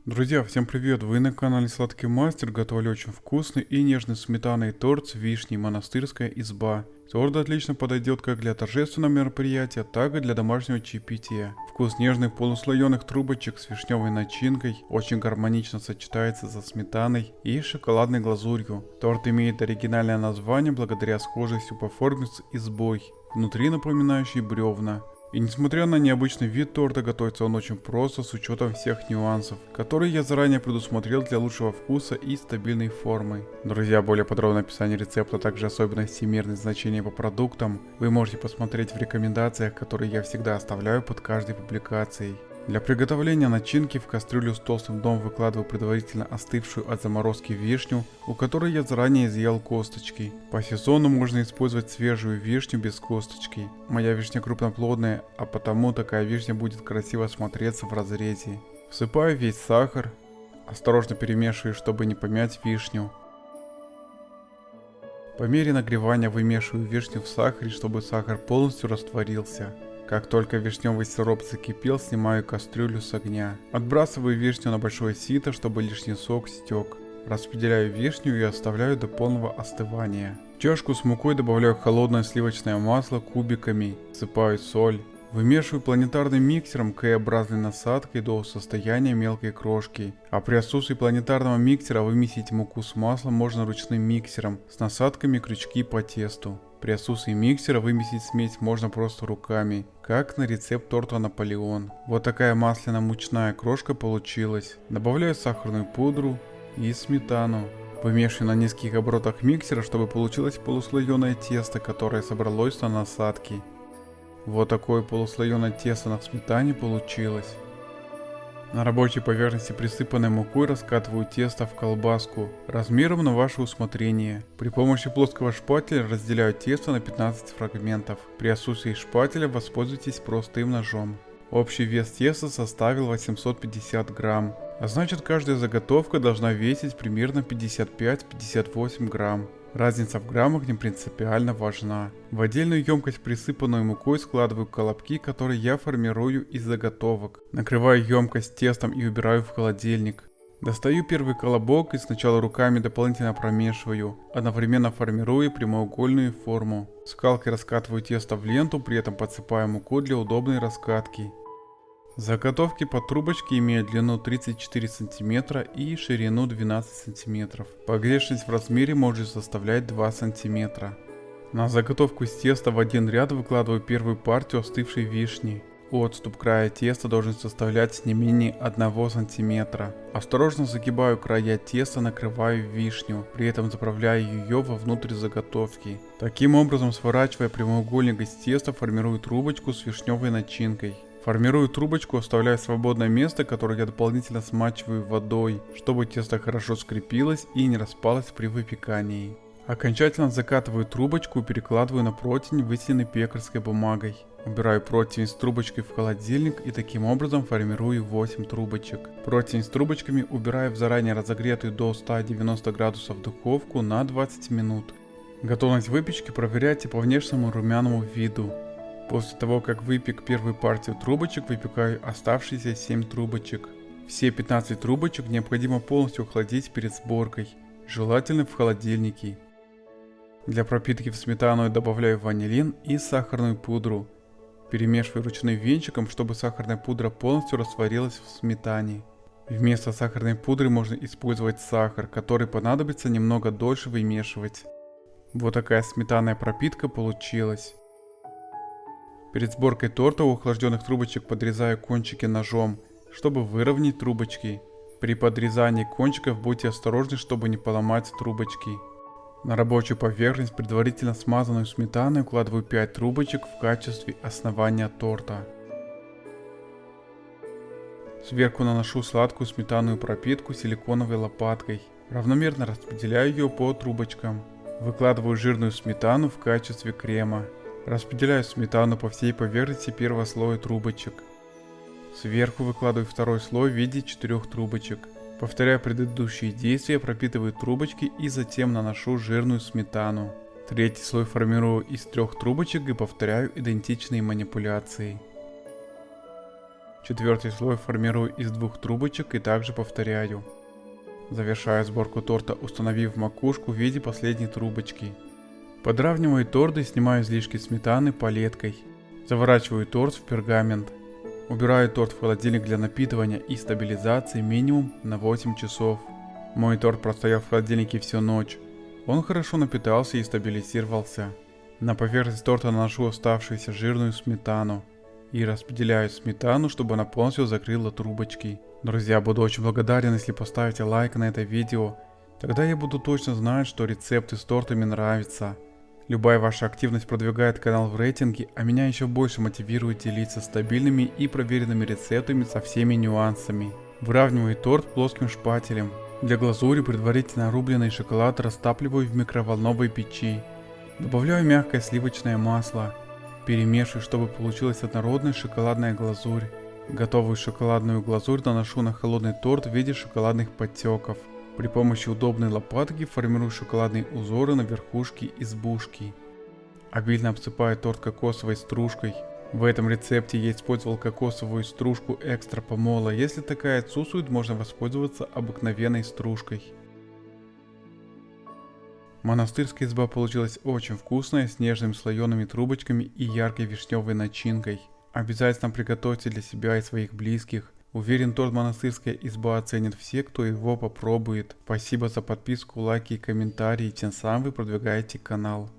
Друзья, всем привет! Вы на канале Сладкий Мастер. Готовили очень вкусный и нежный сметанный торт с вишней «Монастырская изба». Торт отлично подойдет как для торжественного мероприятия, так и для домашнего чаепития. Вкус нежных полуслоеных трубочек с вишневой начинкой очень гармонично сочетается со сметаной и шоколадной глазурью. Торт имеет оригинальное название благодаря схожестью по форме с избой, внутри напоминающей бревна. И несмотря на необычный вид торта, готовится он очень просто с учетом всех нюансов, которые я заранее предусмотрел для лучшего вкуса и стабильной формы. Друзья, более подробное описание рецепта, а также особенности и мерные значения по продуктам вы можете посмотреть в рекомендациях, которые я всегда оставляю под каждой публикацией. Для приготовления начинки в кастрюлю с толстым дном выкладываю предварительно остывшую от заморозки вишню, у которой я заранее изъял косточки. По сезону можно использовать свежую вишню без косточки. Моя вишня крупноплодная, а потому такая вишня будет красиво смотреться в разрезе. Всыпаю весь сахар, осторожно перемешиваю, чтобы не помять вишню. По мере нагревания вымешиваю вишню в сахаре, чтобы сахар полностью растворился. Как только вишневый сироп закипел, снимаю кастрюлю с огня. Отбрасываю вишню на большое сито, чтобы лишний сок стек. Распределяю вишню и оставляю до полного остывания. В чашку с мукой добавляю холодное сливочное масло кубиками, всыпаю соль. Вымешиваю планетарным миксером К-образной насадкой до состояния мелкой крошки. А при отсутствии планетарного миксера вымесить муку с маслом можно ручным миксером с насадками крючки по тесту. При отсутствии миксера вымесить смесь можно просто руками, как на рецепт торта Наполеон. Вот такая масляно-мучная крошка получилась. Добавляю сахарную пудру и сметану. Вымешиваю на низких оборотах миксера, чтобы получилось полуслоеное тесто, которое собралось на насадке. Вот такое полуслоеное тесто на сметане получилось. На рабочей поверхности, присыпанной мукой, раскатываю тесто в колбаску, размером на ваше усмотрение. При помощи плоского шпателя разделяю тесто на 15 фрагментов. При отсутствии шпателя воспользуйтесь простым ножом. Общий вес теста составил 850 грамм, а значит каждая заготовка должна весить примерно 55-58 грамм. Разница в граммах не принципиально важна. В отдельную емкость, присыпанную мукой, складываю колобки, которые я формирую из заготовок. Накрываю емкость тестом и убираю в холодильник. Достаю первый колобок и сначала руками дополнительно промешиваю, одновременно формируя прямоугольную форму. Скалкой раскатываю тесто в ленту, при этом подсыпаю муку для удобной раскатки. Заготовки под трубочки имеют длину 34 см и ширину 12 см. Погрешность в размере может составлять 2 см. На заготовку с теста в один ряд выкладываю первую партию остывшей вишни. Отступ края теста должен составлять не менее 1 см. Осторожно загибаю края теста, накрываю вишню, при этом заправляя ее вовнутрь заготовки. Таким образом, сворачивая прямоугольник из теста, формирую трубочку с вишневой начинкой. Формирую трубочку, оставляя свободное место, которое я дополнительно смачиваю водой, чтобы тесто хорошо скрепилось и не распалось при выпекании. Окончательно закатываю трубочку и перекладываю на противень, выстеленный пекарской бумагой. Убираю противень с трубочкой в холодильник и таким образом формирую 8 трубочек. Противень с трубочками убираю в заранее разогретую до 190 градусов духовку на 20 минут. Готовность выпечки проверяйте по внешнему румяному виду. После того, как выпек первую партию трубочек, выпекаю оставшиеся 7 трубочек. Все 15 трубочек необходимо полностью охладить перед сборкой, желательно в холодильнике. Для пропитки в сметану я добавляю ванилин и сахарную пудру. Перемешиваю ручным венчиком, чтобы сахарная пудра полностью растворилась в сметане. Вместо сахарной пудры можно использовать сахар, который понадобится немного дольше вымешивать. Вот такая сметанная пропитка получилась. Перед сборкой торта у охлажденных трубочек подрезаю кончики ножом, чтобы выровнять трубочки. При подрезании кончиков будьте осторожны, чтобы не поломать трубочки. На рабочую поверхность, предварительно смазанную сметаной, укладываю 5 трубочек в качестве основания торта. Сверху наношу сладкую сметанную пропитку силиконовой лопаткой. Равномерно распределяю ее по трубочкам. Выкладываю жирную сметану в качестве крема. Распределяю сметану по всей поверхности первого слоя трубочек. Сверху выкладываю второй слой в виде 4 трубочек. Повторяю предыдущие действия, пропитываю трубочки и затем наношу жирную сметану. Третий слой формирую из 3 трубочек и повторяю идентичные манипуляции. Четвертый слой формирую из 2 трубочек и также повторяю. Завершаю сборку торта, установив макушку в виде последней трубочки. Подравниваю торт и снимаю излишки сметаны палеткой. Заворачиваю торт в пергамент. Убираю торт в холодильник для напитывания и стабилизации минимум на 8 часов. Мой торт простоял в холодильнике всю ночь. Он хорошо напитался и стабилизировался. На поверхность торта наношу оставшуюся жирную сметану. И распределяю сметану, чтобы она полностью закрыла трубочки. Друзья, буду очень благодарен, если поставите лайк на это видео. Тогда я буду точно знать, что рецепты с тортами нравятся. Любая ваша активность продвигает канал в рейтинге, а меня еще больше мотивирует делиться стабильными и проверенными рецептами со всеми нюансами. Выравниваю торт плоским шпателем. Для глазури предварительно рубленый шоколад растапливаю в микроволновой печи. Добавляю мягкое сливочное масло. Перемешиваю, чтобы получилась однородная шоколадная глазурь. Готовую шоколадную глазурь наношу на холодный торт в виде шоколадных подтеков. При помощи удобной лопатки формирую шоколадные узоры на верхушке избушки. Обильно обсыпаю торт кокосовой стружкой. В этом рецепте я использовал кокосовую стружку экстра помола. Если такая отсутствует, можно воспользоваться обыкновенной стружкой. Монастырская изба получилась очень вкусная, с нежными слоеными трубочками и яркой вишневой начинкой. Обязательно приготовьте для себя и своих близких. Уверен, торт «Монастырская изба» оценят все, кто его попробует. Спасибо за подписку, лайки и комментарии, тем самым вы продвигаете канал.